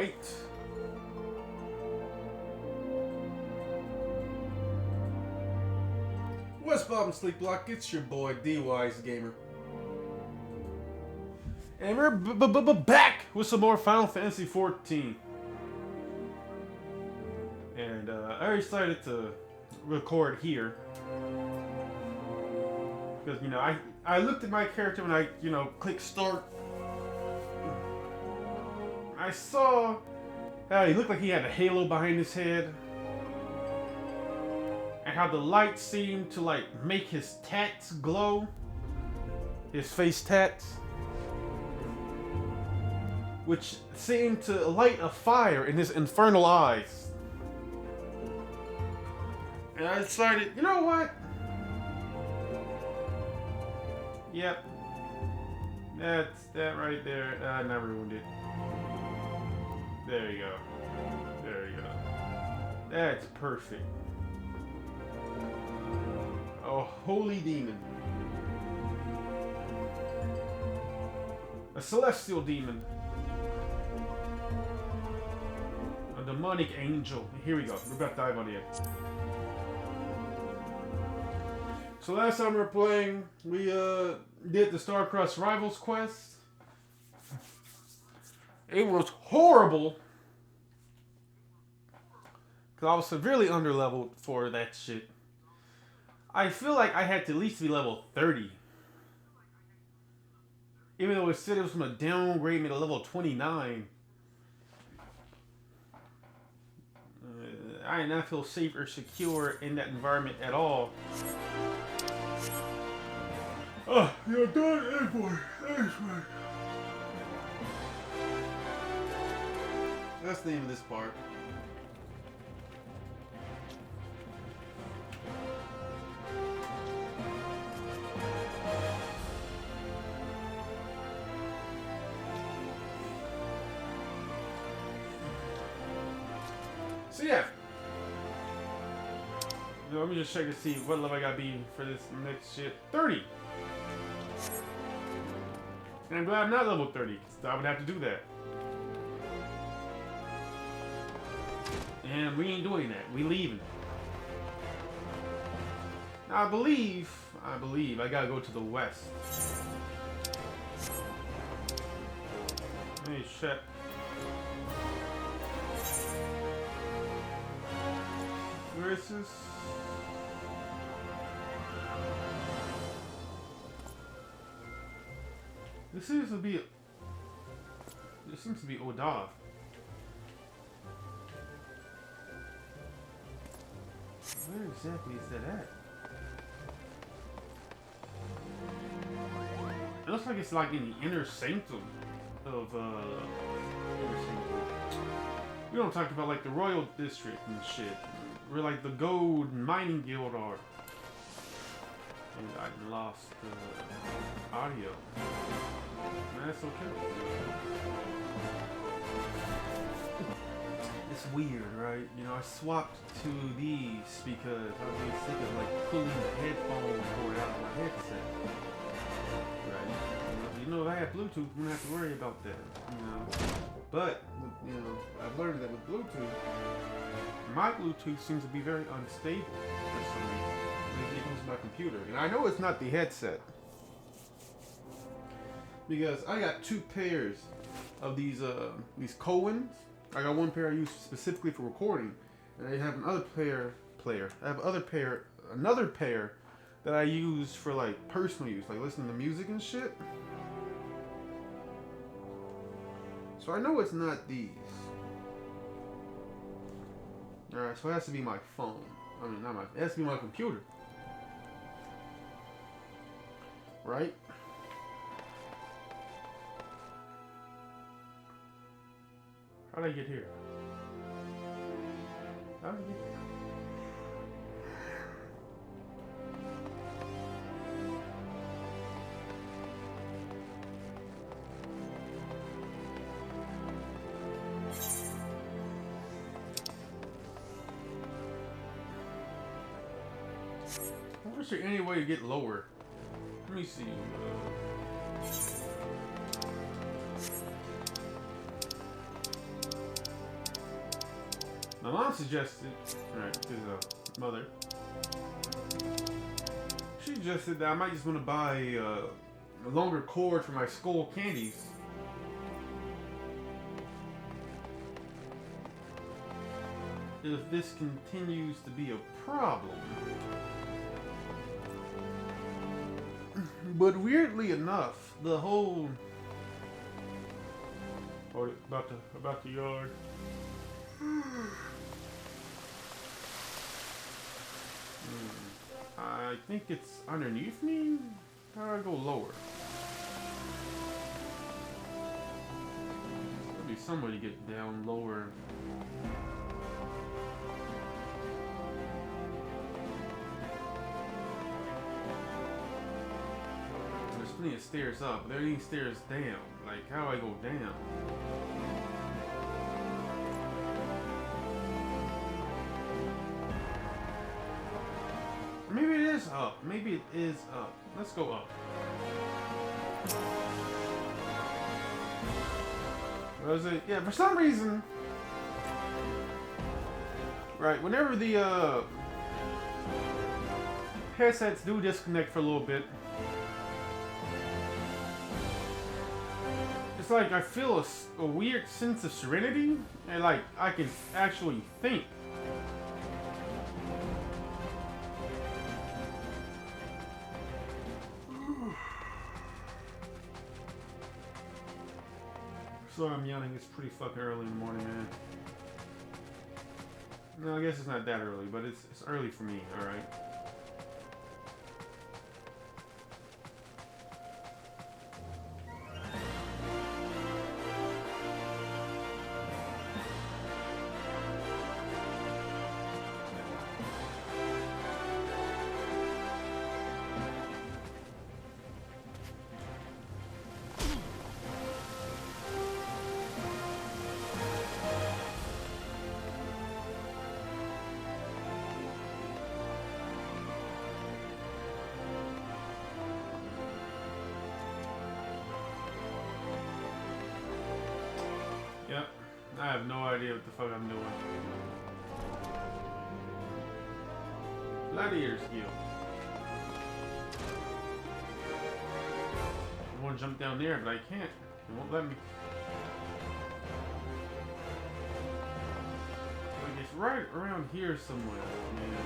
wait. What's poppin', Slick Block? It's your boy D.W.G Gamer. And we're back with some more Final Fantasy XIV. And I decided to record here. Because, you know, I looked at my character when I, you know, clicked start. I saw how he looked like he had a halo behind his head. And how the light seemed to, like, make his tats glow. His face tats. Which seemed to light a fire in his infernal eyes. And I decided, you know what? Yep. That's that right there. I never ruined it. There you go. There you go. That's perfect. A holy demon. A celestial demon. A demonic angel. Here we go. We're about to dive on it. So last time we were playing, we did the Star-Crossed Rivals quest. It was horrible. Because I was severely underleveled for that shit. I feel like I had to at least be level 30. Even though it said it was going to downgrade me to level 29. I did not feel safe or secure in that environment at all. Oh, you're done, Envoy. That's the name of this part. So yeah. Let me just check to see what level I gotta be for this next shit. 30! And I'm glad I'm not level 30, so I would have to do that. And we ain't doing that. We leaving. Now I believe I gotta go to the west. Let me check. Where is this? This seems to be Ul'dahn. Where exactly is that at? It looks like it's like in the inner sanctum of inner sanctum. We don't talk about like the Royal District and shit. Where like the gold mining guild are. And I lost the audio. That's okay. It's weird, right? You know, I swapped to these because I was really sick of like pulling the headphone cord out of my headset. Right? You know, if I had Bluetooth, I wouldn't have to worry about that. You know, but you know, I've learned that with Bluetooth, my Bluetooth seems to be very unstable for some reason. Maybe it comes to my computer, and I know it's not the headset. Because I got two pairs of these Coens. I got one pair I use specifically for recording, and I have another another pair that I use for like personal use, like listening to music and shit. So I know it's not these. Alright, so it has to be my phone. I mean, it has to be my computer. Right? How did I get here? How did I get here? I wonder if there's any way to get lower. Let me see. My mom suggested, right, his mother, she suggested that I might just want to buy a longer cord for my skull candies. If this continues to be a problem. But weirdly enough, the whole about the yard. I think it's underneath me. How do I go lower? There'll be some way to get down lower. There's plenty of stairs up, but there ain't stairs down. Like, how do I go down? Maybe it is up. Maybe it is up. Let's go up. Was it? Yeah, for some reason. Right, whenever the headsets do disconnect for a little bit, it's like I feel a weird sense of serenity, and like I can actually think. Sorry I'm yawning, it's pretty fucking early in the morning, man. No, I guess it's not that early, but it's early for me, alright? Yep, I have no idea what the fuck I'm doing. Gladiator skill. I want to jump down there, but I can't. It won't let me. Like it's right around here somewhere, man.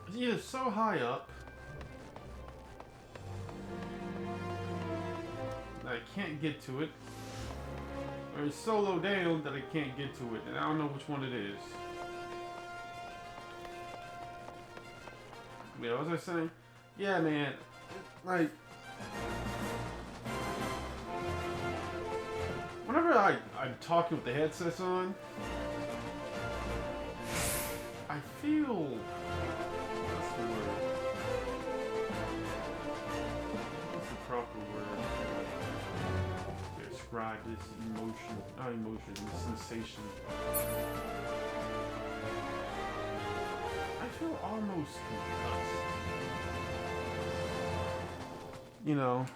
It's either so high up that I can't get to it, or it's so low down that I can't get to it, and I don't know which one it is. Yeah, what was I saying? Yeah, man, like, whenever I'm talking with the headsets on, I feel... What's the proper word to describe this emotion? Not emotion, this sensation. I feel almost concussed. You know.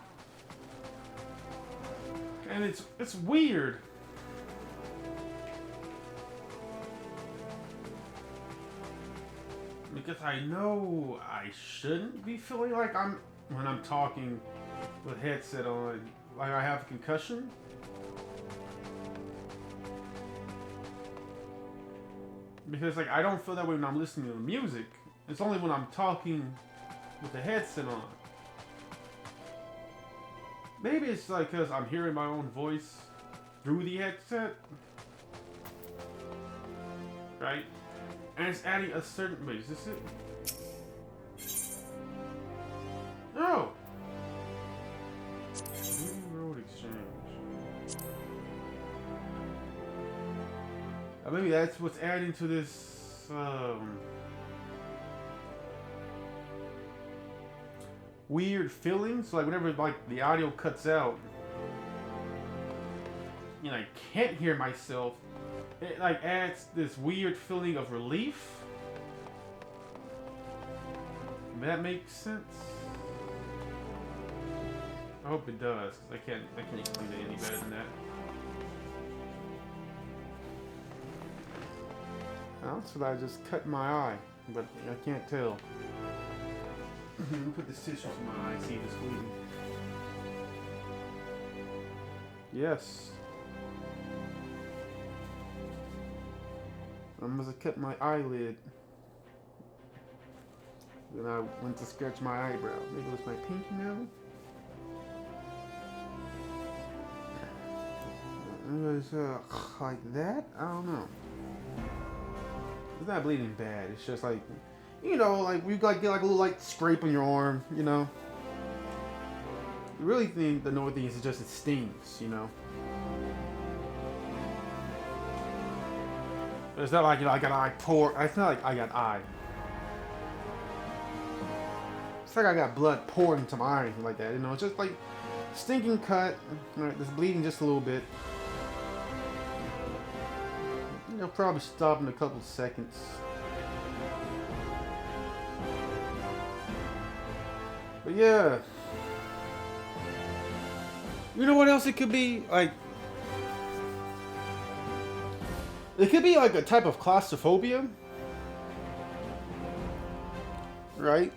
And it's weird. Because I know I shouldn't be feeling like when I'm talking with headset on, like I have a concussion. Because like I don't feel that way when I'm listening to the music. It's only when I'm talking with the headset on. Maybe it's like because I'm hearing my own voice through the headset. Right? And it's adding a certain... Wait, is this it? No! New road exchange. Maybe that's what's adding to this... weird feeling. So like whenever like the audio cuts out, and I can't hear myself, it like adds this weird feeling of relief. That makes sense. I hope it does, because I can't explain it any better than that. That's what I just cut my eye, but I can't tell. Let me put this tissue in my eye, see if it's bleeding. Yes. I must have cut my eyelid. Then I went to scratch my eyebrow. Maybe it was my pinky nail? It was like that? I don't know. It's not bleeding bad. It's just like, you know, like we got get like a little like scrape on your arm, you know. You really think the annoying thing is just it stings, you know. But it's not like, you know, I got eye pour. It's not like I got eye. It's like I got blood pouring into my eye or anything like that, you know. It's just like stinking cut. Alright, it's bleeding just a little bit. It'll probably stop in a couple seconds. But yeah. You know what else it could be? Like, it could be like a type of claustrophobia. Right?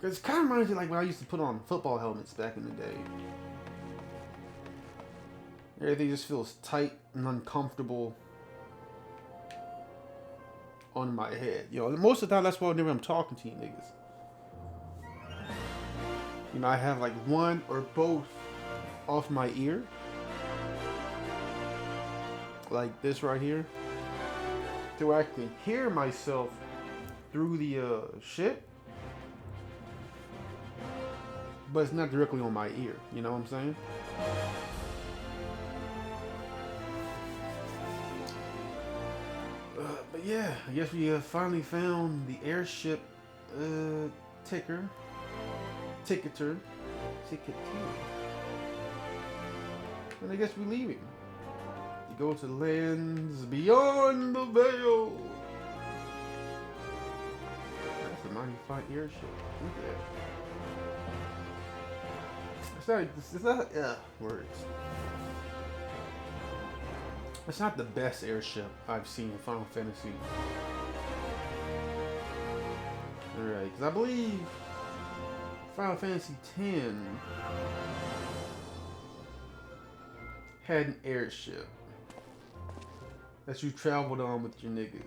Because it kind of reminds me like when I used to put on football helmets back in the day. Everything just feels tight and uncomfortable on my head. You know, most of the time that's why whenever I'm talking to you niggas. You know, I have like one or both off my ear. Like this right here. To actually hear myself through the shit. But it's not directly on my ear. You know what I'm saying? But yeah, I guess we finally found the airship ticketer. And I guess we're leaving. You go to lands beyond the veil. That's a mighty fine airship. Look at that. It's not words. It's not the best airship I've seen in Final Fantasy. Alright, because I believe Final Fantasy X had an airship that you traveled on with your niggas.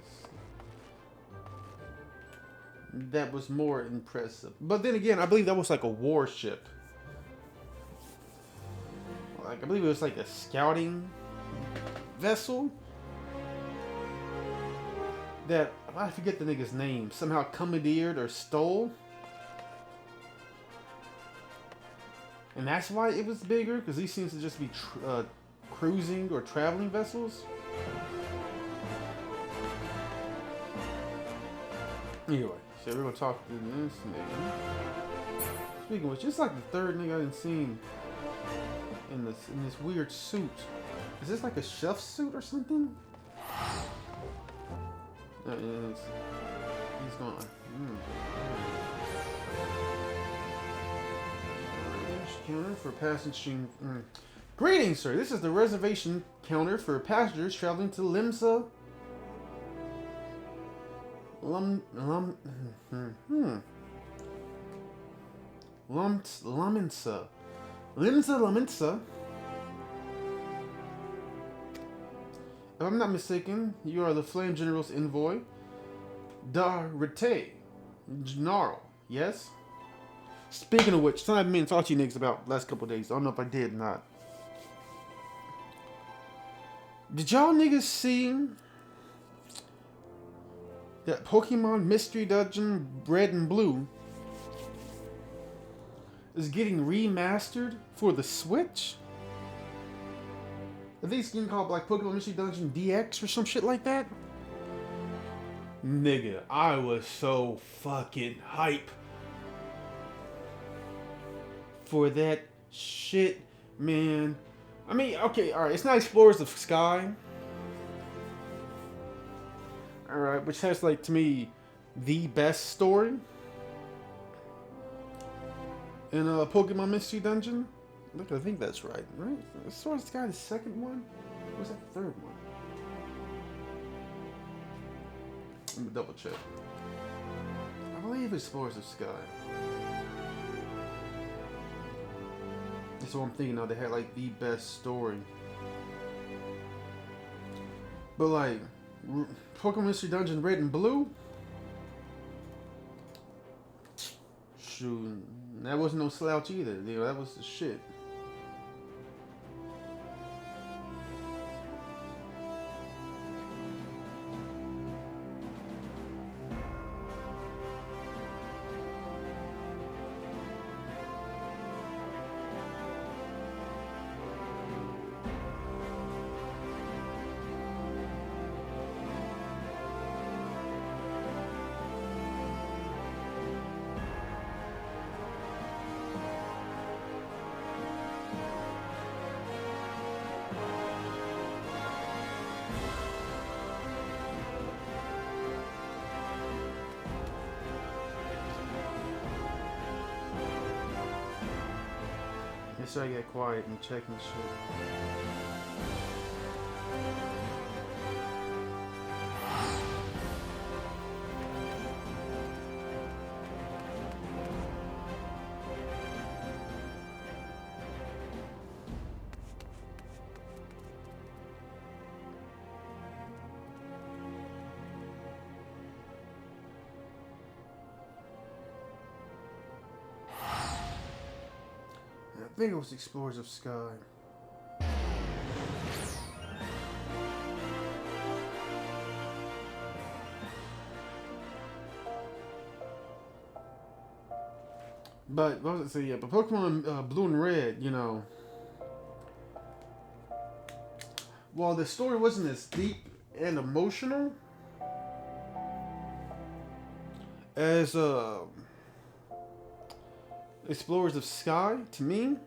That was more impressive. But then again, I believe that was like a warship. Like, I believe it was like a scouting vessel that, I forget the nigga's name, somehow commandeered or stole. And that's why it was bigger, because these seems to just be cruising or traveling vessels. Anyway, so we're gonna talk to this nigga. Speaking of which, it's like the third nigga I didn't seen in this weird suit. Is this like a chef suit or something? He's gone. Counter for passengers. Greetings, sir. This is the reservation counter for passengers traveling to Limsa. Limsa. If I'm not mistaken, you are the Flame General's Envoy, D.W.G. General, yes? Speaking of which, something I've been talking to you niggas about the last couple of days. I don't know if I did or not. Did y'all niggas see that Pokemon Mystery Dungeon Red and Blue is getting remastered for the Switch? I think it's getting called like Pokemon Mystery Dungeon DX or some shit like that. Nigga, I was so fucking hype for that shit, man. I mean, okay, all right. It's not Explorers of Sky, all right, which has like to me the best story in Pokemon Mystery Dungeon. Look, I think that's right, right? Explorers of Sky, the second one. Or was that the third one? Let me double check. I believe Explorers of Sky. That's what I'm thinking of. They had like the best story. But like, Pokemon Mystery Dungeon Red and Blue? Shoot, that wasn't no slouch either. You know, that was the shit. So I get quiet and check and shit. I think it was Explorers of Sky. But what was it say? Yeah, but Pokemon Blue and Red, you know, while the story wasn't as deep and emotional as Explorers of Sky, to me,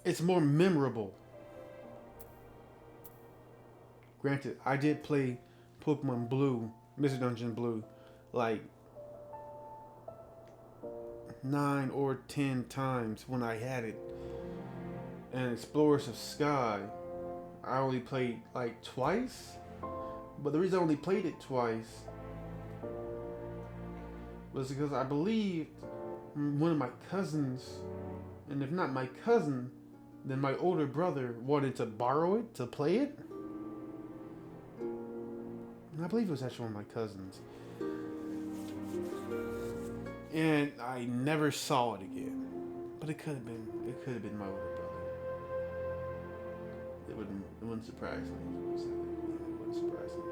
it's more memorable. Granted, I did play Pokemon Blue, Mystery Dungeon Blue, like 9 or 10 times when I had it. And Explorers of Sky, I only played like twice. But the reason I only played it twice was because I believed one of my cousins, and if not my cousin, then my older brother wanted to borrow it to play it. And I believe it was actually one of my cousins. And I never saw it again. But it could have been my older brother. It wouldn't surprise me if it was him. It wouldn't surprise me.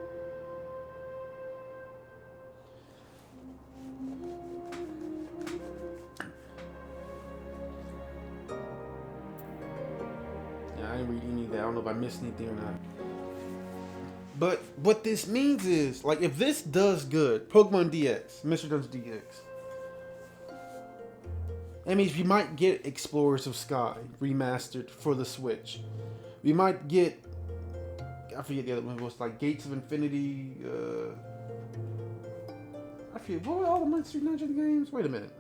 I didn't read any of that. I don't know if I missed anything or not. But what this means is, like, if this does good, Pokemon DX, Mystery Dungeon DX, that means we might get Explorers of Sky remastered for the Switch. We might get, I forget the other one, it was like Gates of Infinity, I forget, what were all the Mystery Dungeon games? Wait a minute.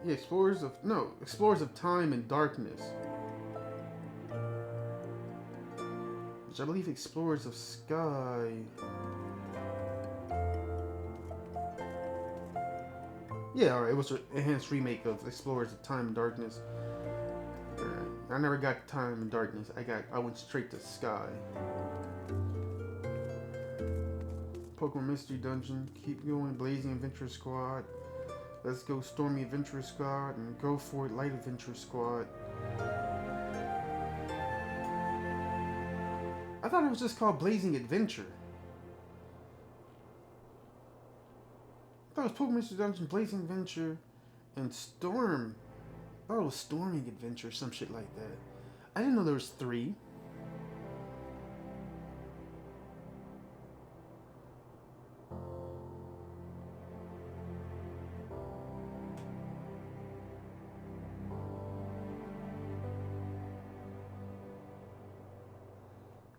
Yeah, Explorers of Time and Darkness. Which I believe Explorers of Sky. Yeah, alright, it was an enhanced remake of Explorers of Time and Darkness. Alright. I never got Time in Darkness. I went straight to Sky. Pokemon Mystery Dungeon. Keep going. Blazing Adventure Squad. Let's go Stormy Adventure Squad and Go For It Light Adventure Squad. I thought it was just called Blazing Adventure. I thought it was Pokemon Mystery Dungeon, Blazing Adventure, and Storm. I thought it was Storming Adventure, some shit like that. I didn't know there was 3.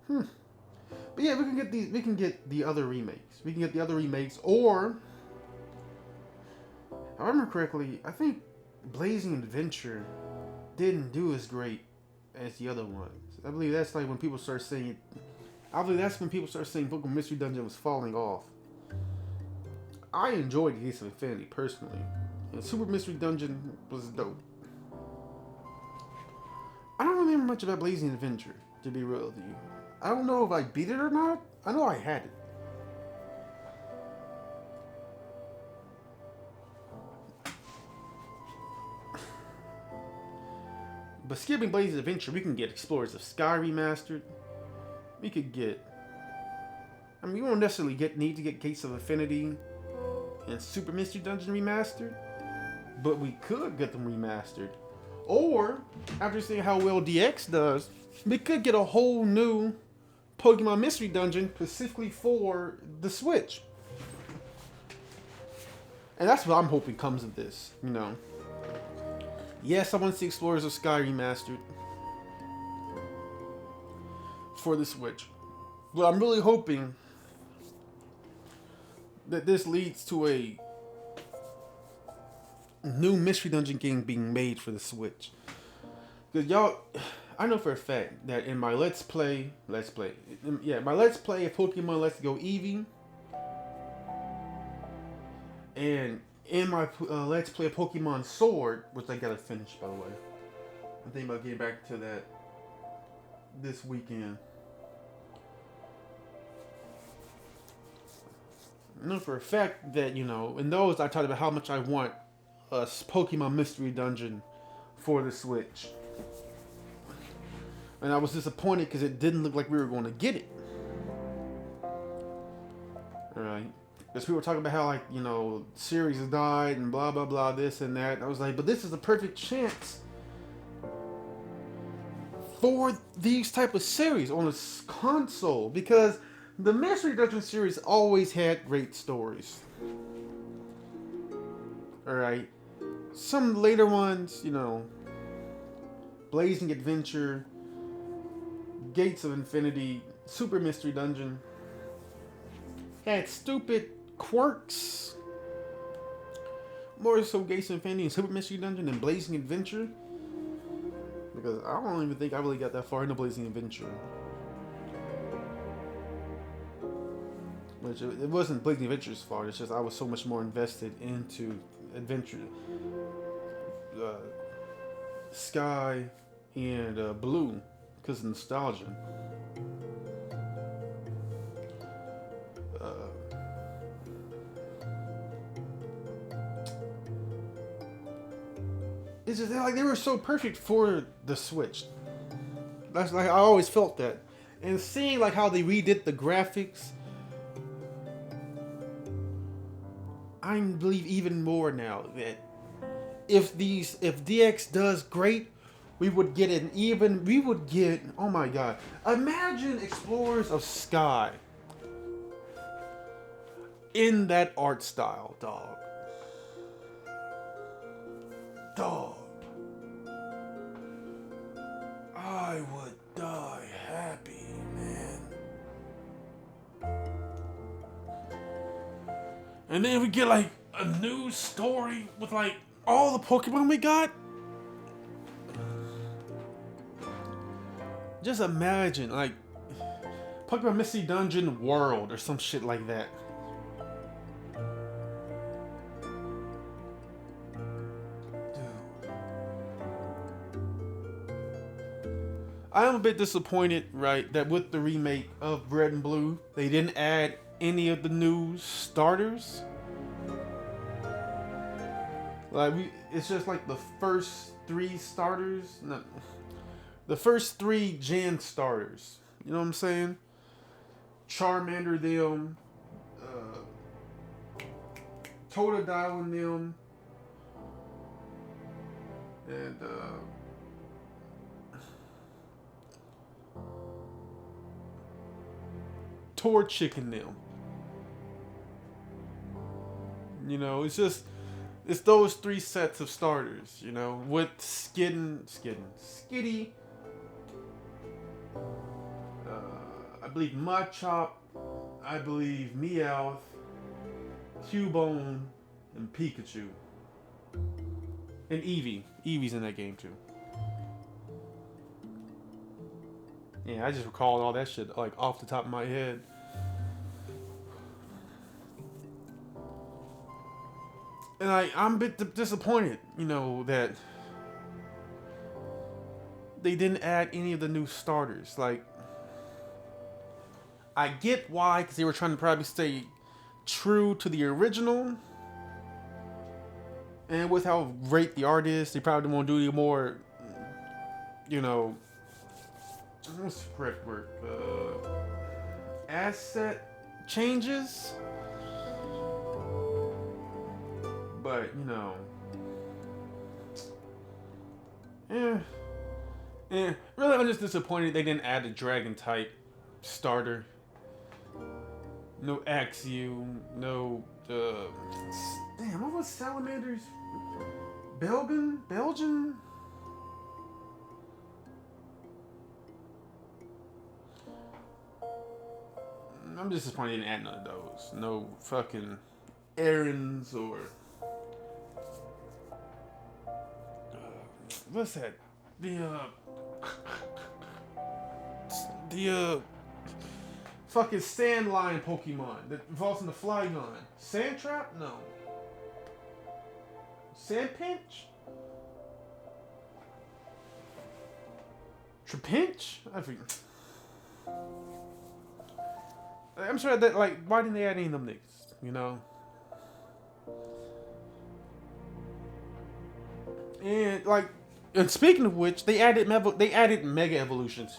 But yeah, we can get these. We can get the other remakes. We can get the other remakes, or, if I remember correctly, I think Blazing Adventure didn't do as great as the other ones. I believe that's like when people start saying. I believe that's when people start saying Pokemon Mystery Dungeon was falling off. I enjoyed Gates of Infinity personally, and Super Mystery Dungeon was dope. I don't remember much about Blazing Adventure, to be real with you. I don't know if I beat it or not. I know I had it. But skipping Blazing Adventure, we can get Explorers of Sky remastered. We could get... I mean, we won't necessarily need to get Gates of Infinity and Super Mystery Dungeon remastered. But we could get them remastered. Or, after seeing how well DX does, we could get a whole new Pokemon Mystery Dungeon specifically for the Switch. And that's what I'm hoping comes of this, you know. Yes, I want to see Explorers of Sky remastered for the Switch. But I'm really hoping that this leads to a new Mystery Dungeon game being made for the Switch. Because y'all... I know for a fact that in my my Let's Play of Pokemon Let's Go Eevee, and in my Let's Play of Pokemon Sword, which I gotta finish, by the way. I'm thinking about getting back to that this weekend. I know for a fact that, you know, in those I talked about how much I want a Pokemon Mystery Dungeon for the Switch. And I was disappointed because it didn't look like we were going to get it. Alright. Because people were talking about how, like, you know, series has died and blah, blah, blah, this and that. And I was like, but this is a perfect chance for these type of series on a console. Because the Mystery Dungeon series always had great stories. Alright. Some later ones, you know, Blazing Adventure, Gates of Infinity, Super Mystery Dungeon, had stupid quirks. More so Gates of Infinity and Super Mystery Dungeon than Blazing Adventure. Because I don't even think I really got that far into Blazing Adventure. Which it wasn't Blazing Adventure's fault, it's just I was so much more invested into Adventure. Sky and Blue. Because of nostalgia. It's just like they were so perfect for the Switch. That's like I always felt that. And seeing like how they redid the graphics, I believe even more now that if DX does great, we would get oh my god. Imagine Explorers of Sky in that art style, dog. I would die happy, man. And then we get like a new story with like all the Pokemon we got. Just imagine, like, Pokemon Mystery Dungeon World or some shit like that. Dude. I am a bit disappointed, right, that with the remake of Red and Blue, they didn't add any of the new starters. Like it's just like the first 3 starters, no, the first 3 gen starters. You know what I'm saying? Charmander them, Totodile and them, and Torchic and them. You know, it's those 3 sets of starters. You know, with Skitty. I believe Machop, I believe Meowth, Cubone, and Pikachu. And Eevee. Eevee's in that game too. Yeah, I just recalled all that shit like off the top of my head. And I'm a bit disappointed, you know, that they didn't add any of the new starters. Like, I get why, because they were trying to probably stay true to the original. And with how great the art is, they probably won't do any more, you know, what's the correct word? Asset changes. But, you know, really, I'm just disappointed they didn't add a dragon type starter. No Axiom, no, damn, what was Salamander's? Belgian? I'm just disappointed they didn't add none of those. No fucking errands or... what's that? The fucking sand lion Pokemon that evolves into Flygon. Sandtrap? No. Sandpinch? Trapinch? I forget. I'm sorry that, like, why didn't they add any of them niggas? You know? And like, and speaking of which, they added Mega Evolutions.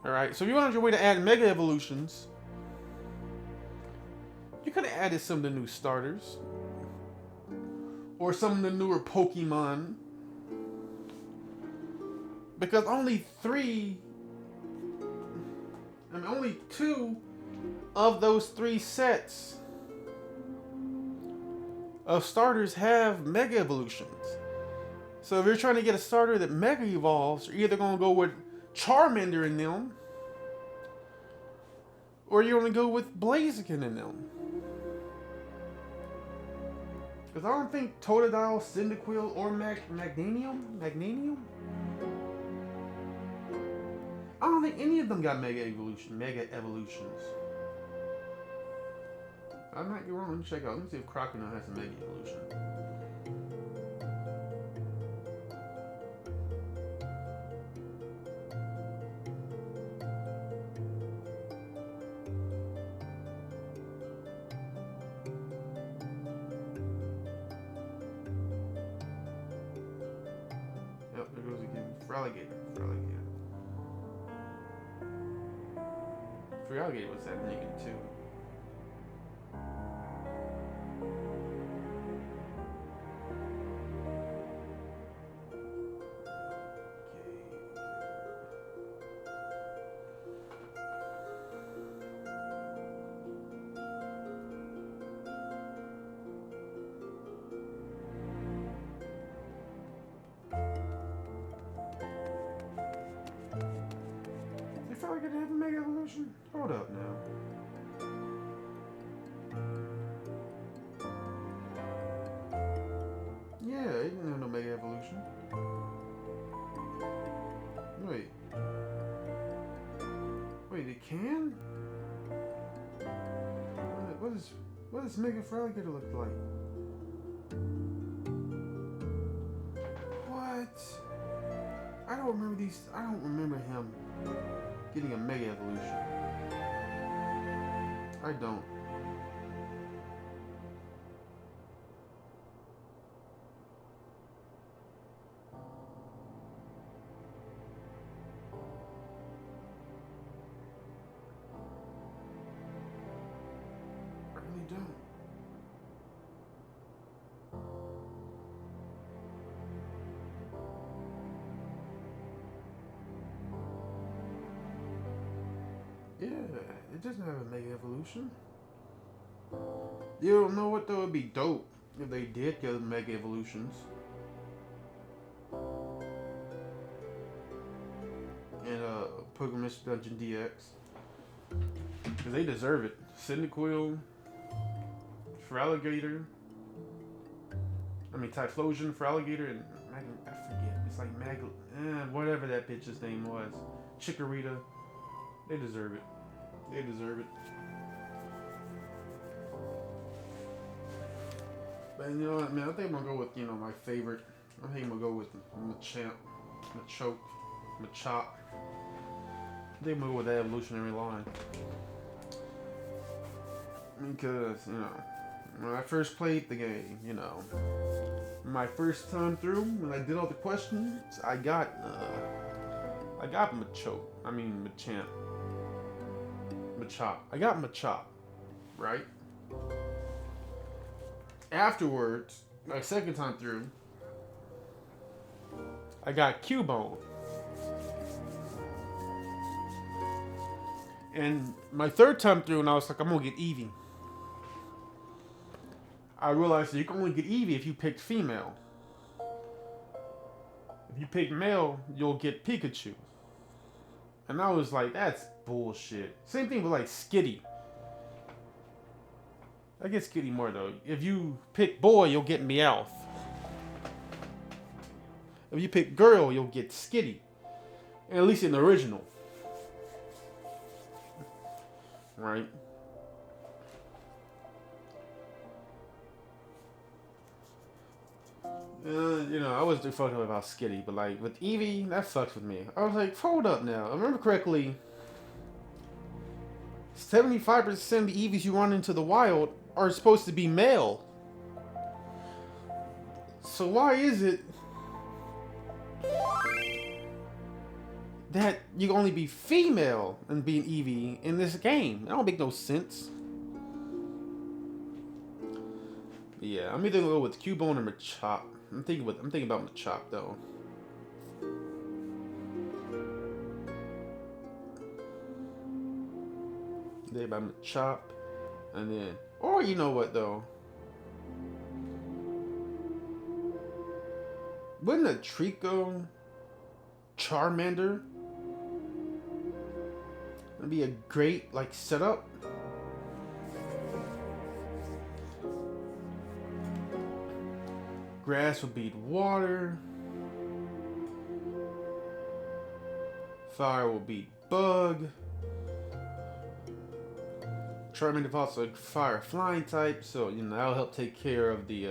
All right, so if you wanted your way to add Mega Evolutions, you could have added some of the new starters, or some of the newer Pokemon, because only 2 of those 3 sets of starters have Mega Evolutions. So if you're trying to get a starter that Mega Evolves, you're either going to go with Charmander in them, or you're going to go with Blaziken in them. Because I don't think Totodile, Cyndaquil, or Magnanium? I don't think any of them got Mega Evolutions. I might be wrong. Let me check out. Let me see if Crocodile has a Mega Evolution. Yep, there goes again. Feraligatr. Feraligatr was that nigga too. Feraligatr have a Mega Evolution? Hold up now. Yeah, he didn't have no Mega Evolution. Wait, it can? What does Mega Feraligatr look like? What? don't remember these. I don't remember him getting a Mega Evolution. I don't. I really don't. Yeah, it doesn't have a Mega Evolution. You don't know what though? It'd be dope if they did get Mega Evolutions. And Pokemon Mystery Dungeon DX. Because they deserve it. Cyndaquil, Feraligatr. I mean, Typhlosion, Feraligatr, and I forget. It's like whatever that bitch's name was. Chikorita. They deserve it. They deserve it. But you know what, man? I think I'm gonna go with, my favorite. I think I'm gonna go with Machamp, Machop. I think I'm gonna go with that evolutionary line. Because, when I first played the game, my first time through, when I did all the questions, I got Machamp. Machop. I got Machop, right? Afterwards, my second time through, I got Cubone. And my third time through, and I was like, I'm gonna get Eevee. I realized that you can only get Eevee if you picked female. If you pick male, you'll get Pikachu. And I was like, that's bullshit. Same thing with like Skitty. I get Skitty more though. If you pick boy, you'll get Meowth. If you pick girl, you'll get Skitty. And at least in the original. Right? I wasn't too fucked up about Skitty, but like with Eevee, that fucks with me. I was like, hold up now. I remember correctly, 75% of the Eevees you run into the wild are supposed to be male. So why is it that you can only be female and be an Eevee in this game? That don't make no sense. But yeah, I'm either gonna go with Cubone or Machop. I'm thinking about Machop though. They about Machop, and then, or you know what though? Wouldn't a Trico Charmander be a great like setup? Grass would beat water. Fire will beat bug. Charmander is also a fire flying type, so that'll help take care of the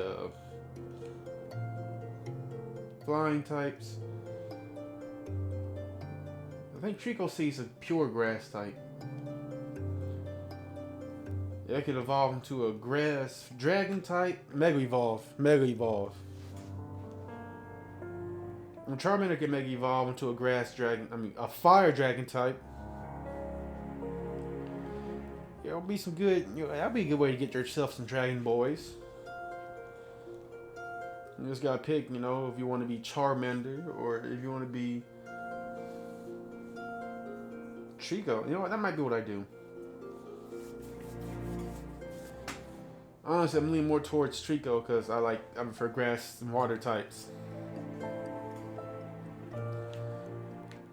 flying types. I think Trico Seed's a pure grass type. Yeah, it could evolve into a grass dragon type. Mega Evolve. And Charmander can Mega Evolve into a a fire dragon type. Yeah, it'll be some good, that'll be a good way to get yourself some Dragon Boys. You just gotta pick, if you want to be Charmander or if you want to be Trico. You know what? That might be what I do. Honestly, I'm leaning more towards Trico because I prefer grass and water types.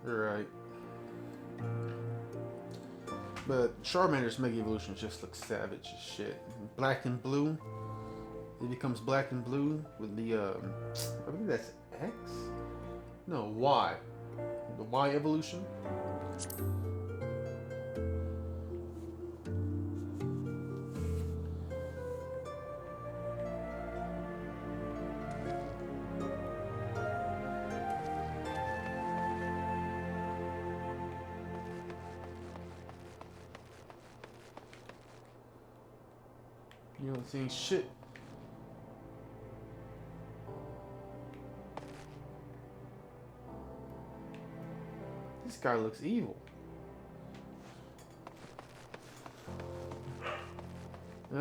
Right. But Charmander's Mega Evolution just looks savage as shit. Black and blue. It becomes black and blue with the, I believe that's X? No, Y. The Y evolution. You don't see shit. This guy looks evil.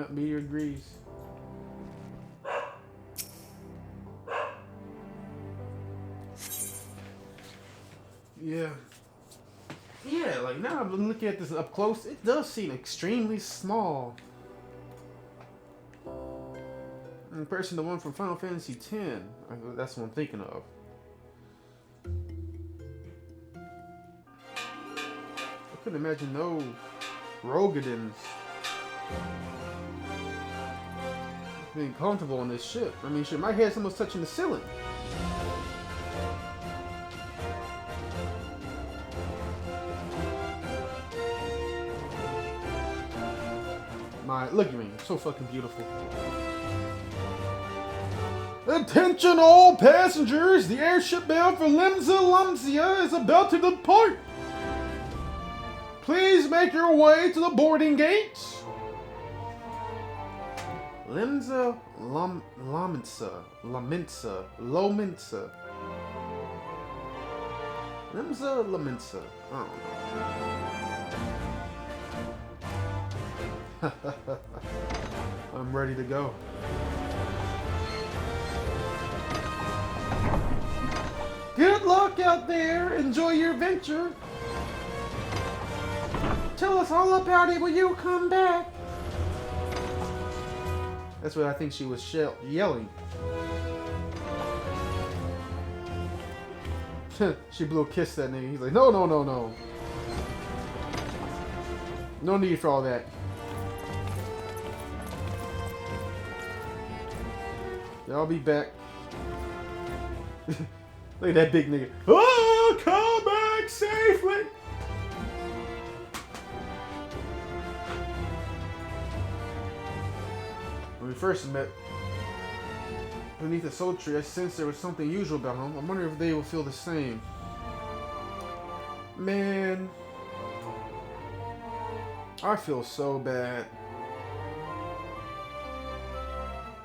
Meteor agrees. Yeah. Yeah, like now I'm looking at this up close, it does seem extremely small. In comparison to the one from Final Fantasy X, that's what I'm thinking of. I couldn't imagine no Rogadins being comfortable on this ship. I mean, shit, my head's almost touching the ceiling. Look at me, so fucking beautiful. Attention all passengers, the airship bound for Limsa is about to depart. Please make your way to the boarding gates. Lominsa. I don't know. I'm ready to go. Good luck out there. Enjoy your adventure. Tell us all about it when you come back. That's what I think she was yelling. She blew a kiss that nigga. He's like, no, no, no, no. No need for all that. I'll be back. Look at that big nigga. Oh, come back safely. When we first met, beneath the soul tree, I sensed there was something usual about him. I wonder if they will feel the same. Man, I feel so bad.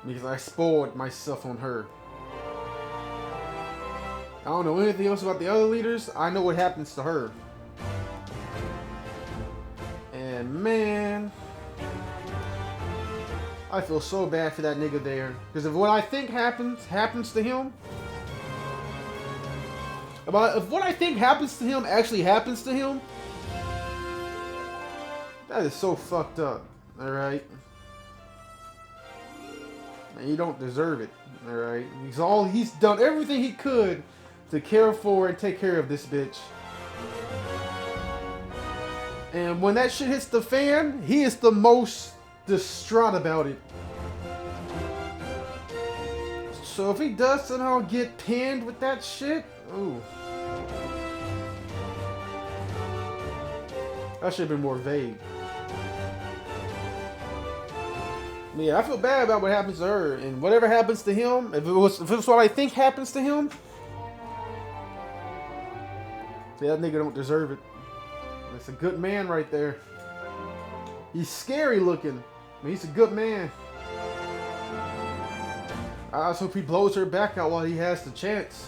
Because I spoiled myself on her. I don't know anything else about the other leaders. I know what happens to her. And man, I feel so bad for that nigga there. Because if what I think happens to him. If what I think happens to him actually happens to him. That is so fucked up. Alright? And you don't deserve it, alright? He's done everything he could to care for and take care of this bitch. And when that shit hits the fan, he is the most distraught about it. So if he does somehow get pinned with that shit, ooh. That should have been more vague. Yeah, I feel bad about what happens to her, and whatever happens to him, if it was what I think happens to him, see, that nigga don't deserve it. That's a good man right there. He's scary looking, but he's a good man. I just hope he blows her back out while he has the chance.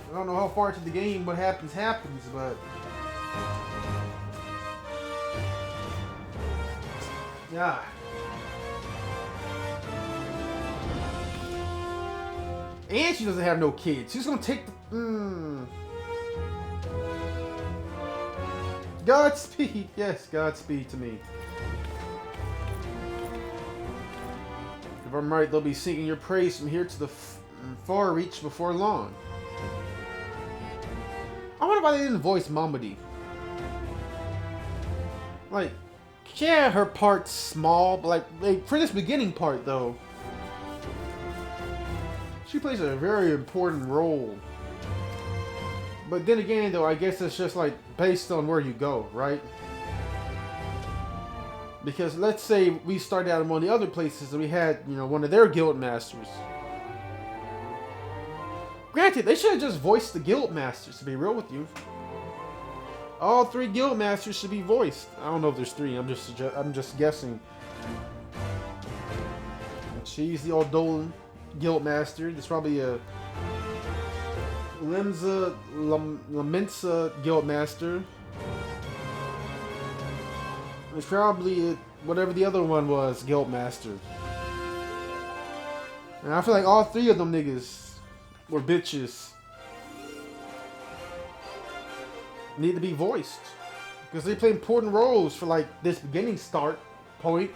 I don't know how far into the game what happens, but yeah. And she doesn't have no kids. She's gonna take the... Godspeed. Yes, Godspeed to me. If I'm right, they'll be singing your praise from here to the far reach before long. I wonder why they didn't voice Mamadi. Like, yeah, her part's small, but like for this beginning part though, she plays a very important role. But then again though, I guess it's just like based on where you go, right? Because let's say we started out in one of the other places and we had, you know, one of their guild masters. Granted, they should have just voiced the guild masters, to be real with you. All 3 guild masters should be voiced. I don't know if there's 3. I'm just guessing. She's the Ul'dahn Guildmaster. There's probably a Lamentsa Guildmaster. There's probably whatever the other one was, Guildmaster. And I feel like all three of them niggas were bitches. Need to be voiced. Because they play important roles for like this beginning start point.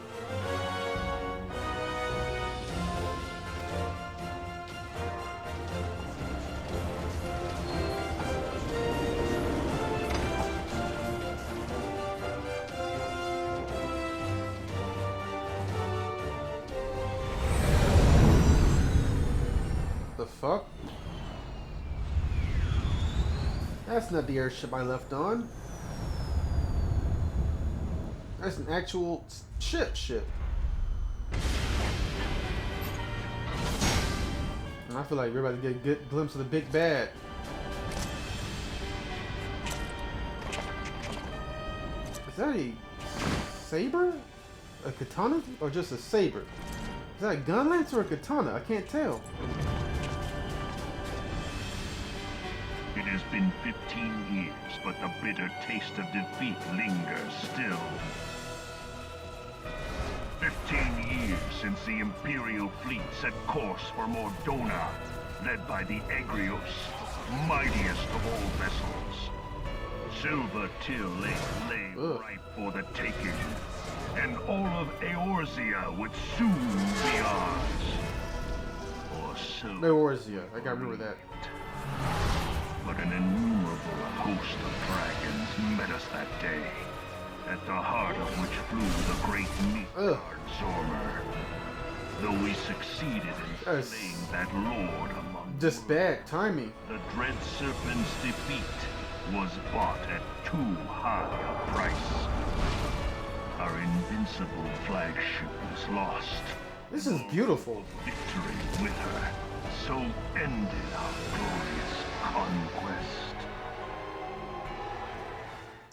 The fuck? That's not the airship I left on. That's an actual ship. And I feel like we're about to get a good glimpse of the big bad. Is that a saber? A katana? Or just a saber? Is that a gun lance or a katana? I can't tell. It has been 15 years, but the bitter taste of defeat lingers still. 15 years since the Imperial fleet set course for Mordona, led by the Egrios, mightiest of all vessels. Silver Till lay ripe for the taking, and all of Eorzea would soon be ours. Or so. Eorzea, I gotta remember that. But an innumerable host of dragons met us that day, at the heart of which flew the great Midgard Zormer. Though we succeeded in slaying that lord among just bad timing. the dread serpent's defeat was bought at too high a price. Our invincible flagship was lost. This is beautiful. Victory with her, so ended our glorious conquest.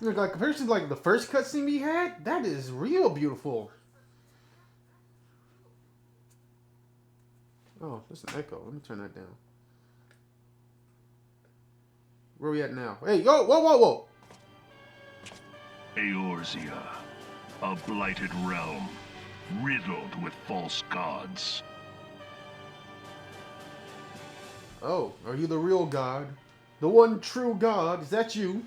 Look, like compared to like the first cutscene we had, that is real beautiful. Oh, there's an echo. Let me turn that down. Where are we at now? Hey, yo, whoa! Eorzea, a blighted realm, riddled with false gods. Oh, are you the real god? The one true god? Is that you?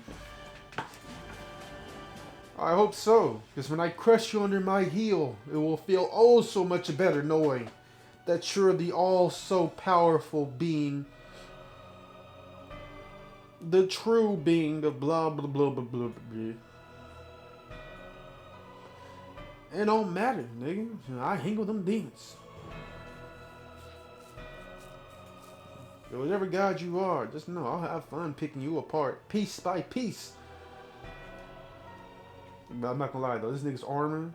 I hope so, because when I crush you under my heel, it will feel oh so much better knowing that you're the all-so-powerful being. The true being of blah blah blah blah blah blah. It don't matter, nigga. I hang with them demons. Whatever god you are, just know I'll have fun picking you apart, piece by piece. But I'm not gonna lie though, this nigga's armor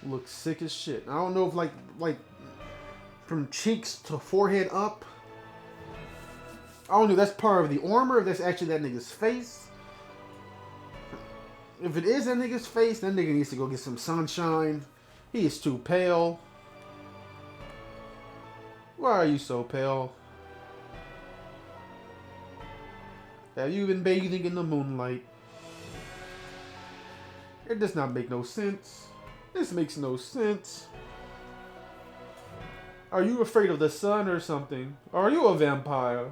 looks sick as shit. I don't know if like from cheeks to forehead up. I don't know if that's part of the armor, if that's actually that nigga's face. If it is that nigga's face, that nigga needs to go get some sunshine. He is too pale. Why are you so pale? Have you been bathing in the moonlight? It does not make no sense. This makes no sense. Are you afraid of the sun or something? Are you a vampire?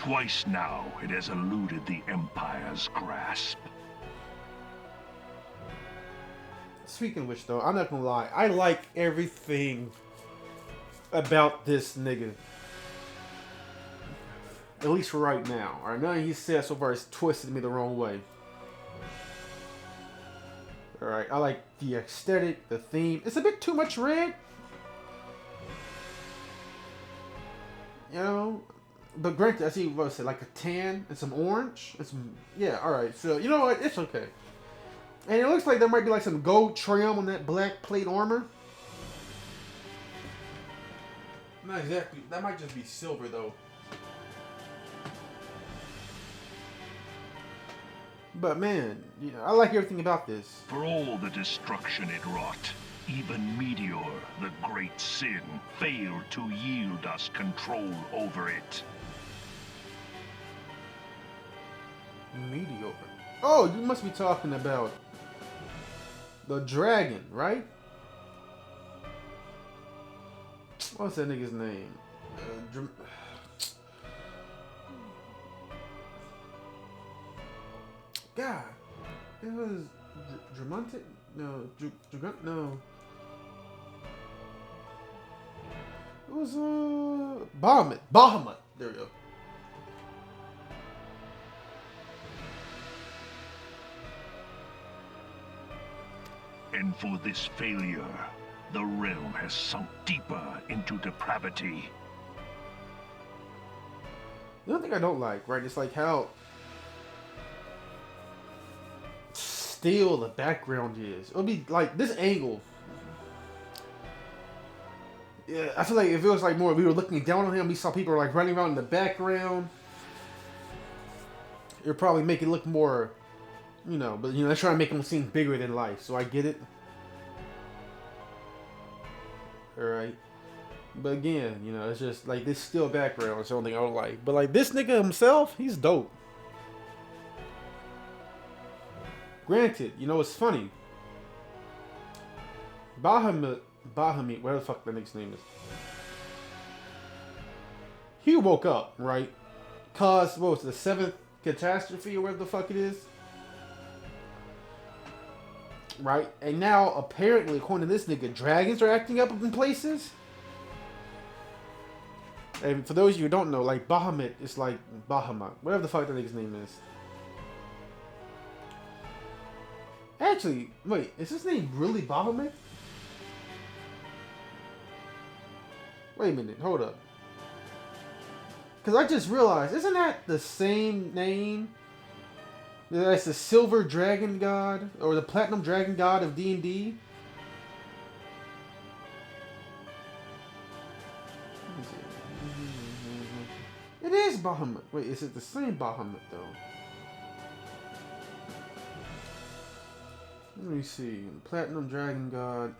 Twice now it has eluded the Empire's grasp. Speaking of which though, I'm not gonna lie, I like everything about this nigga. At least for right now. Alright, nothing he said so far has twisted me the wrong way. Alright, I like the aesthetic, the theme. It's a bit too much red. You know? But granted, I see what I said, like a tan and some orange. And some, yeah, alright. So, you know what? It's okay. And it looks like there might be like some gold trim on that black plate armor. Not exactly. That might just be silver though. But man, you know, I like everything about this. For all the destruction it wrought, even Meteor, the great sin, failed to yield us control over it. Meteor. Oh, you must be talking about the dragon, right? What's that nigga's name? God, it was Dramontic? No, no. It was Bahamut. Bahamut. There we go. And for this failure, the realm has sunk deeper into depravity. The only thing I don't like, right? It's like how still the background is. It'll be like this angle. Yeah, I feel like if it was like more, we were looking down on him, we saw people like running around in the background. It would probably make it look more, you know, but you know, they're trying to make him seem bigger than life, so I get it. Alright. But again, you know, it's just like this still background is the only thing I don't like. But like this nigga himself, he's dope. Granted, you know, it's funny. Bahamut, whatever the fuck that nigga's name is. He woke up, right? Cause, what was it, the 7th catastrophe or whatever the fuck it is? Right? And now, apparently, according to this nigga, dragons are acting up in places. And for those of you who don't know, like, Bahamut is like Bahamut. Whatever the fuck that nigga's name is. Actually, wait, is his name really Bahamut? Wait a minute, hold up. Because I just realized, isn't that the same name? That's the Silver Dragon God, or the Platinum Dragon God of D&D? It is Bahamut. Wait, is it the same Bahamut, though? Let me see. Platinum Dragon God.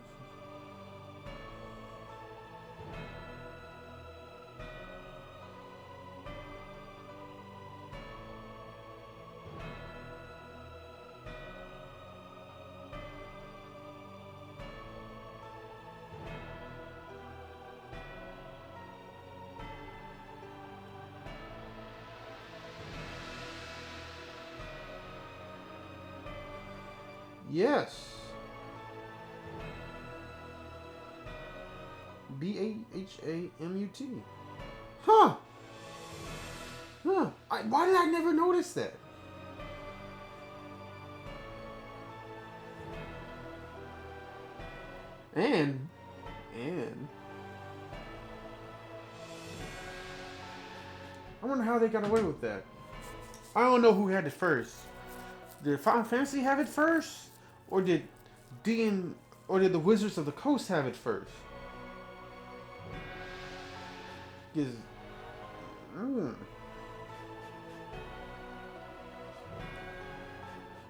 Yes. Bahamut. Huh. Huh. Why did I never notice that? And I wonder how they got away with that. I don't know who had it first. Did Final Fantasy have it first? Or did or did the Wizards of the Coast have it first?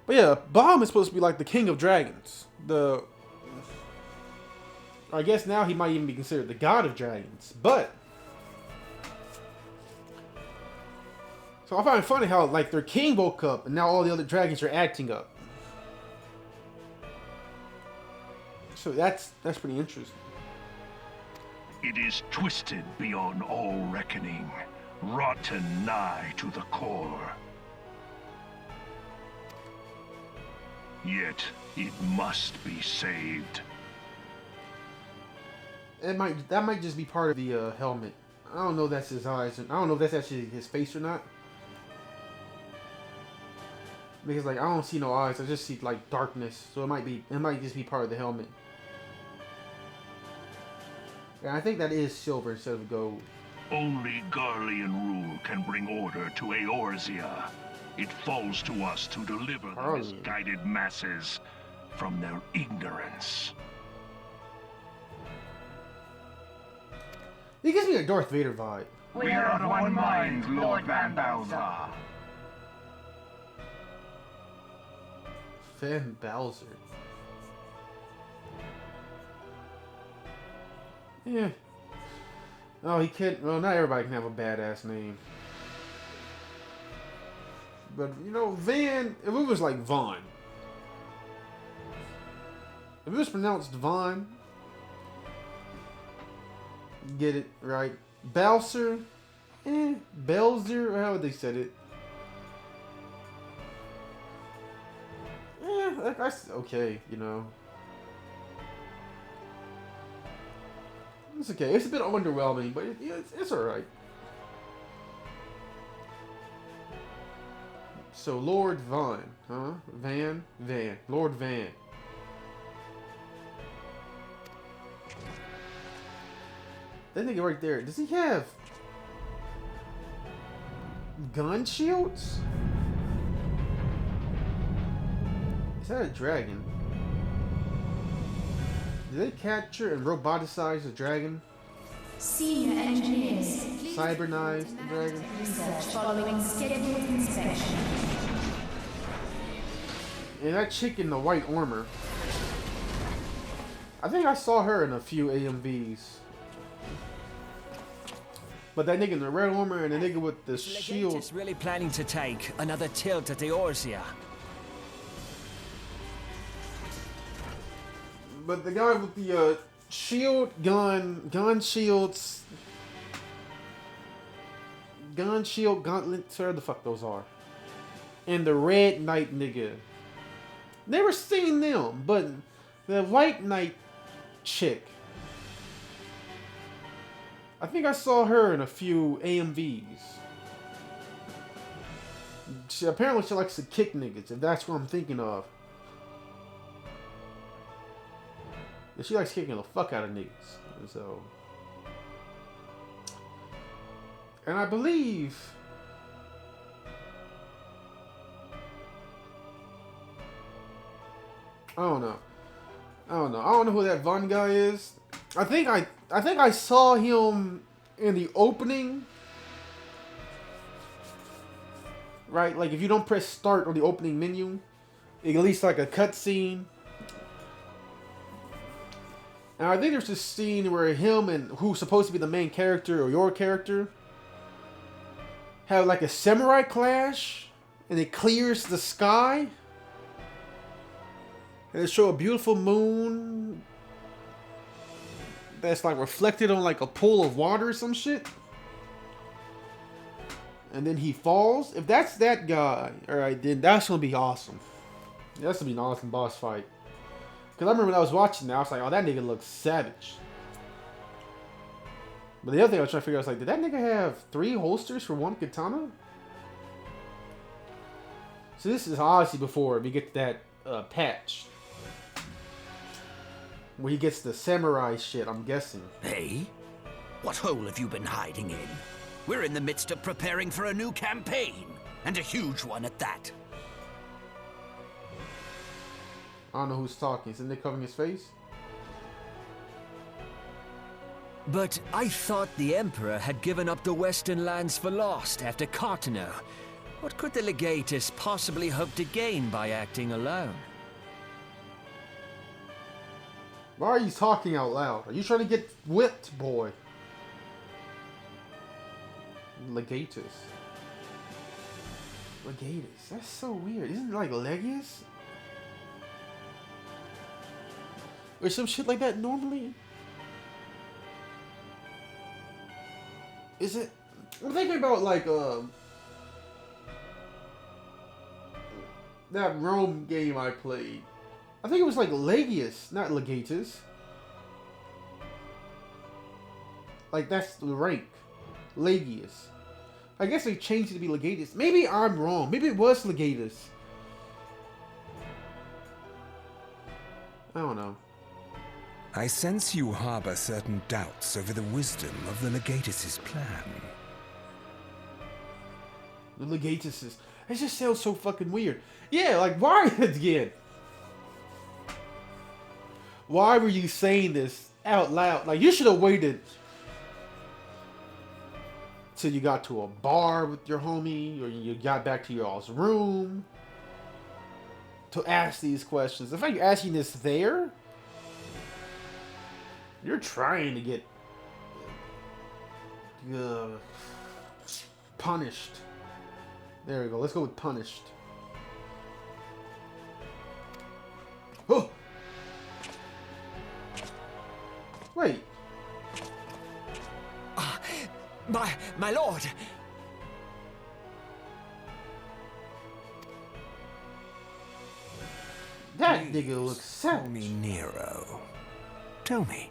But yeah, Bahamut is supposed to be like the king of dragons. I guess now he might even be considered the god of dragons. But so I find it funny how like their king woke up and now all the other dragons are acting up. So that's pretty interesting. It is twisted beyond all reckoning, rotten nigh to the core. Yet it must be saved. That might just be part of the helmet. I don't know if that's his eyes. I don't know if that's actually his face or not. Because like I don't see no eyes. I just see like darkness. So it might just be part of the helmet. Yeah, I think that is silver instead of gold. Only Garlean rule can bring order to Eorzea. It falls to us to deliver the misguided masses from their ignorance. He gives me a Darth Vader vibe. We are of one mind, Lord Van Balzar. Van Bowser. Yeah. Oh, he can't. Well, not everybody can have a badass name. But, you know, Van, if it was like Vaughn. If it was pronounced Vaughn, get it right. Bowser, Belzer, or how they said it. That's okay, you know. It's okay. It's a bit underwhelming, but it's alright. So, Lord Vaughn, huh? Van. Lord Van. That nigga right there, does he have gun shields? Is that a dragon? Did they capture and roboticize the dragon? Senior engineers. Cybernize the dragon? Research following scheduled inspection. And that chick in the white armor. I think I saw her in a few AMVs. But that nigga in the red armor and the nigga with the shield. Is really planning to take another tilt at the Eorzea. But the guy with the shield, gun shields, gun shield, gauntlets, whatever the fuck those are. And the red knight nigga. Never seen them, but the white knight chick. I think I saw her in a few AMVs. Apparently she likes to kick niggas, if that's what I'm thinking of. She likes kicking the fuck out of niggas. So, and I believe I don't know who that Von guy is. I think I saw him in the opening. Right? Like if you don't press start on the opening menu, at least like a cutscene. And I think there's this scene where him and who's supposed to be the main character or your character have like a samurai clash, and it clears the sky, and they show a beautiful moon that's like reflected on like a pool of water or some shit. And then he falls. If that's that guy, alright, then that's gonna be awesome. That's gonna be an awesome boss fight. Because I remember when I was watching that, I was like, oh, that nigga looks savage. But the other thing I was trying to figure out, I was like, did that nigga have 3 holsters for one katana? So this is obviously before we get to that patch. Where he gets the samurai shit, I'm guessing. Hey? What hole have you been hiding in? We're in the midst of preparing for a new campaign, and a huge one at that. I don't know who's talking. Isn't they covering his face? But I thought the Emperor had given up the Western lands for lost after Carteneau. What could the Legatus possibly hope to gain by acting alone? Why are you talking out loud? Are you trying to get whipped, boy? Legatus. That's so weird. Isn't it like Legius? Or some shit like that normally? Is it? I'm thinking about like that Rome game I played. I think it was like Legius, not Legatus. Like that's the rank. Legius. I guess they changed it to be Legatus. Maybe I'm wrong. Maybe it was Legatus. I don't know. I sense you harbor certain doubts over the wisdom of the Legatus' plan. The Legatus. It just sounds so fucking weird. Yeah, like why again? Why were you saying this out loud? Like you should have waited till you got to a bar with your homie, or you got back to y'all's room. to ask these questions. In fact, you're asking this there. You're trying to get punished. There we go. Let's go with punished. Oh! Wait. My lord! That nigga looks Call me savage. Nero. Tell me,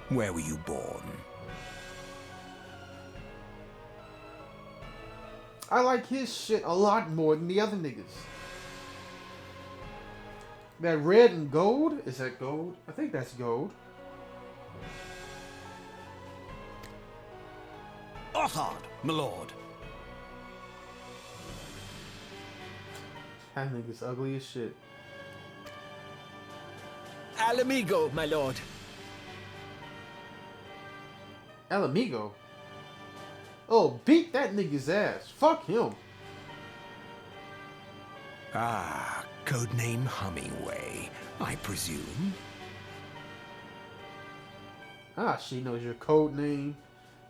where were you born? I like his shit a lot more than the other niggas. That red and gold? Is that gold? I think that's gold. Ul'dahn, my lord. That nigga's ugly as shit. Al amigo, my lord. El Amigo? Oh, beat that nigga's ass. Fuck him. Ah, codename Hummingway, I presume. Ah, she knows your code name.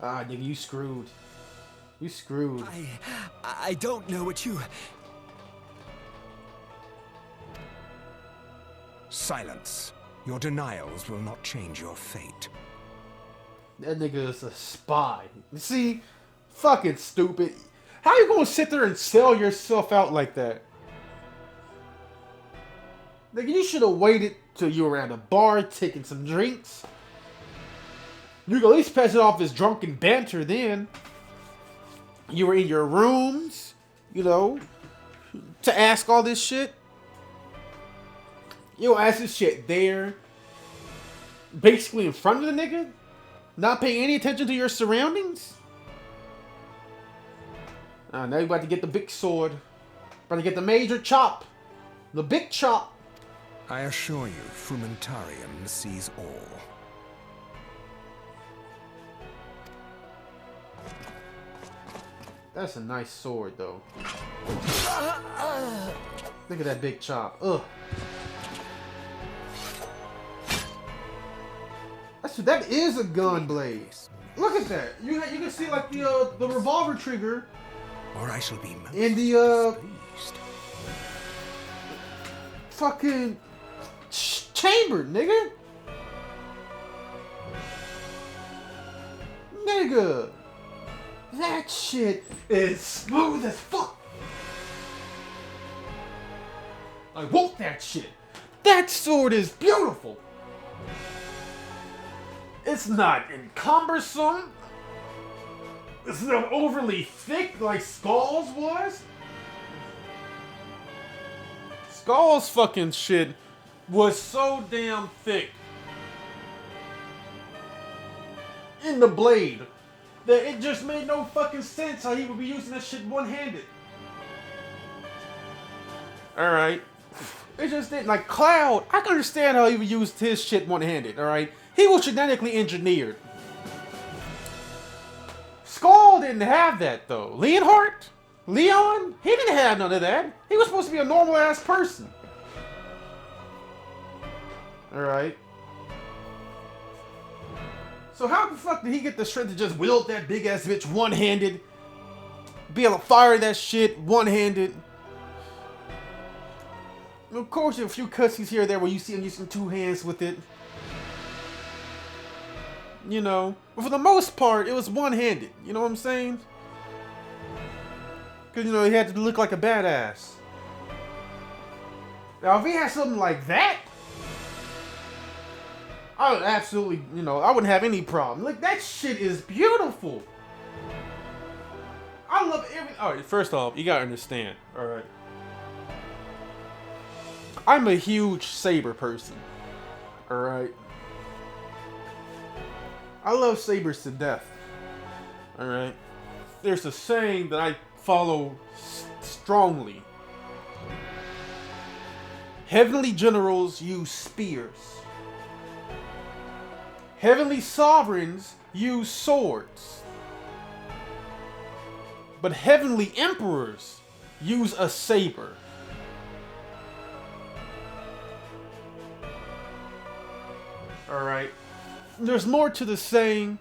Ah, nigga, you screwed. You screwed. I don't know what you... Silence. Your denials will not change your fate. That nigga is a spy. See? Fucking stupid. How you gonna sit there and sell yourself out like that? Nigga, you should have waited till you were at a bar taking some drinks. You could at least pass it off as drunken banter then. You were in your rooms, you know, to ask all this shit. You ask this shit there, basically in front of the nigga, not paying any attention to your surroundings. Now you about to get the big sword, about to get the major chop, the big chop. I assure you, Frumentarium sees all. That's a nice sword, though. Look at that big chop. Ugh. That is a gun blade. Look at that. You can see like the revolver trigger. Or I shall be most In the pleased. fucking chamber, nigga. Nigga. That shit is smooth as fuck. I want that shit. That sword is beautiful. It's not encumbersome. It's not overly thick like Skull's was. Skull's fucking shit was so damn thick in the blade that it just made no fucking sense how he would be using that shit one-handed. Alright. It just didn't. Like, Cloud, I can understand how he would use his shit one-handed, alright? He was genetically engineered. Skull didn't have that, though. Leon? He didn't have none of that. He was supposed to be a normal-ass person. Alright. So how the fuck did he get the strength to just wield that big-ass bitch one-handed? Be able to fire that shit one-handed? Of course, there are a few cutscenes here or there where you see him using two hands with it. You know, but for the most part, it was one-handed. You know what I'm saying? Because, you know, he had to look like a badass. Now, if he had something like that, I would absolutely, you know, I wouldn't have any problem. Like, that shit is beautiful. I love every... Alright, first off, you gotta understand, alright? I'm a huge saber person, alright? I love sabers to death. Alright? There's a saying that I follow strongly. Heavenly generals use spears. Heavenly sovereigns use swords. But heavenly emperors use a saber. Alright. There's more to the saying.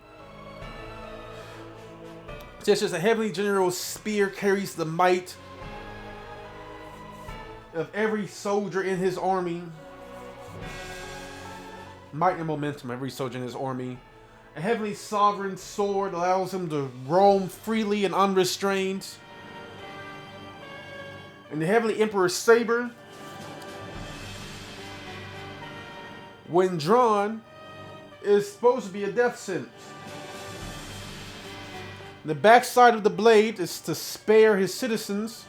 Just as a heavenly general's spear carries the might of every soldier in his army. Might and momentum, every soldier in his army. A heavenly sovereign sword allows him to roam freely and unrestrained. And the heavenly emperor's saber, when drawn, is supposed to be a death sentence. The backside of the blade is to spare his citizens.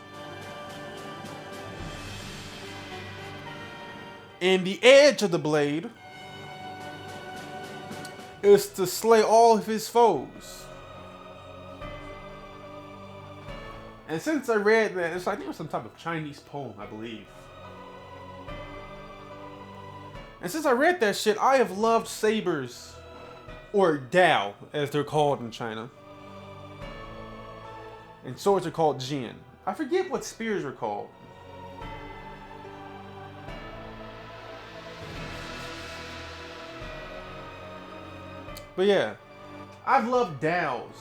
And the edge of the blade is to slay all of his foes. And since I read that, I think it was some type of Chinese poem, I believe. And since I read that shit, I have loved sabers, or Dao, as they're called in China. And swords are called Jin. I forget what spears are called. But yeah, I've loved Daos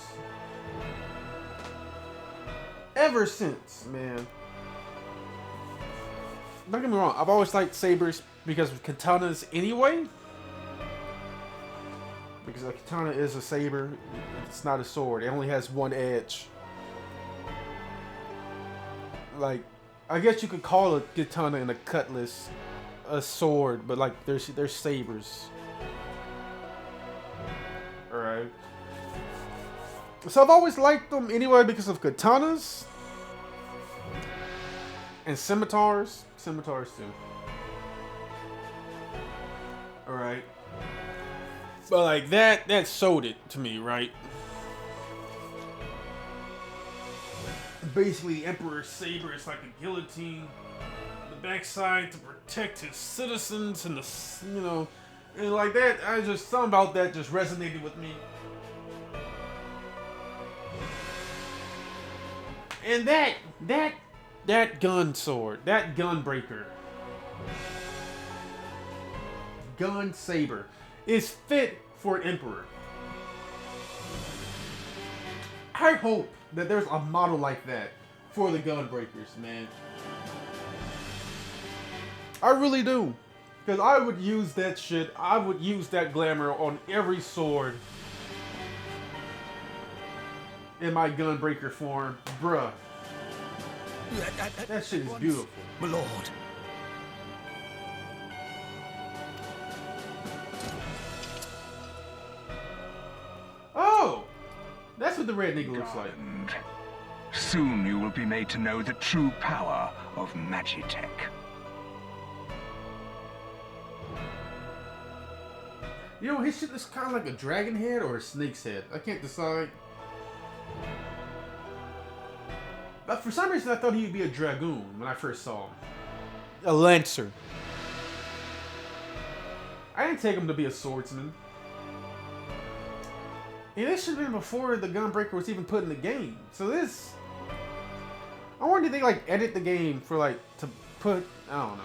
ever since, man. Don't get me wrong, I've always liked sabers because of katanas anyway. Because a katana is a saber, it's not a sword. It only has one edge. Like, I guess you could call a katana and a cutlass a sword, but like they're sabers. Alright. So I've always liked them anyway because of katanas. And scimitars. Scimitars too. Alright. But like that sold it to me, right? Basically, the Emperor's saber is like a guillotine. The backside to protect his citizens and and like that, something about that just resonated with me. And that gun sword, that gun breaker, gun saber, is fit for an Emperor. I hope that there's a model like that for the gunbreakers, man. I really do. Because I would use that shit. I would use that glamour on every sword in my gunbreaker form. Bruh. That shit is beautiful. My lord. Oh! That's what the red nigga looks like. Soon you will be made to know the true power of Magitech. You know, his shit is kind of like a dragon head or a snake's head. I can't decide. But for some reason, I thought he would be a dragoon when I first saw him. A lancer. I didn't take him to be a swordsman. And this should have been before the gunbreaker was even put in the game. So this... I wonder if they like edit the game for like to put... I don't know.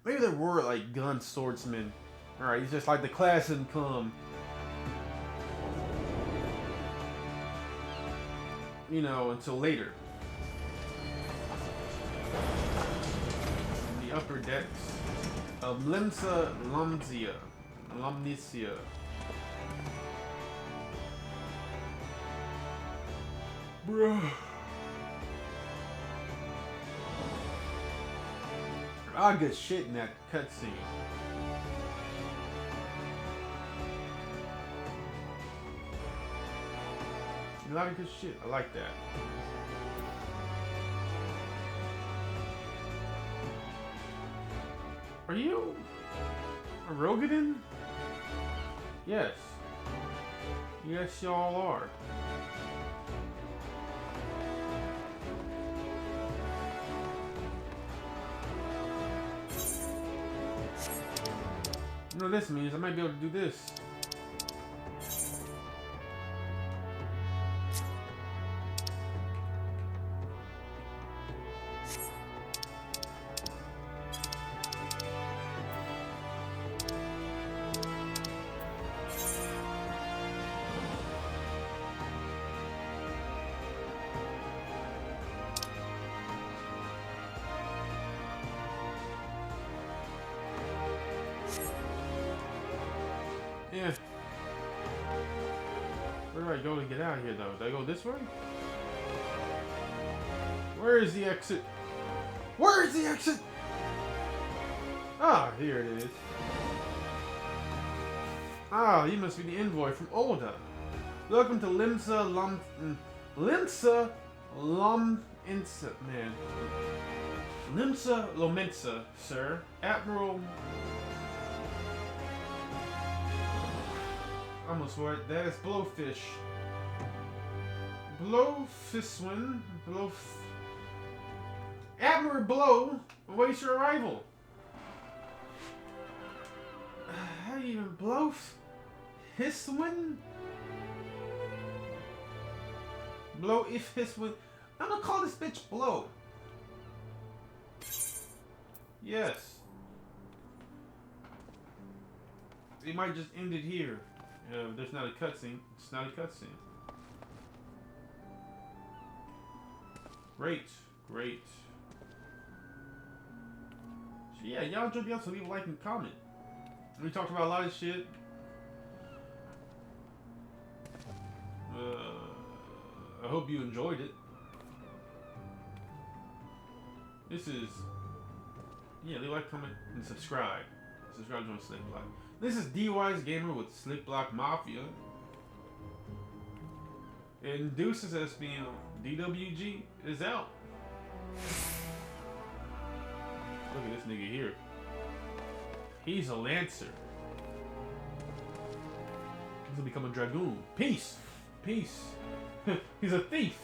Maybe there were like gun swordsmen. Alright, it's just like the class didn't come. You know, until later. In the upper decks of Lamnesia. Bruh. A lot of good shit in that cutscene. A lot of good shit. I like that. Are you a Rogadin? Yes. Yes, y'all are. You know what this means? I might be able to do this. Yeah. Where do I go to get out of here, though? Do I go this way? Where is the exit? Where is the exit? Ah, here it is. Ah, you must be the envoy from Ul'dahn. Welcome to Limsa Lomensa, sir. Admiral... Almost right. That is Blowfish. Blowfiswin. Admiral Blow awaits your arrival. How do you even Blowfiswin? Blow if Hiswin. I'm gonna call this bitch Blow. Yes. They might just end it here. There's not a cutscene. It's not a cutscene. Great. Great. So yeah, y'all enjoyed the episode. Leave a like and comment. We talked about a lot of shit. I hope you enjoyed it. This is... Yeah, leave a like, comment, and subscribe. Subscribe to Slick Block. This is D.W.G Gamer with Slick Block Mafia. And Deuces as being D.W.G is out. Look at this nigga here. He's a lancer. He's gonna become a dragoon. Peace! Peace! He's a thief!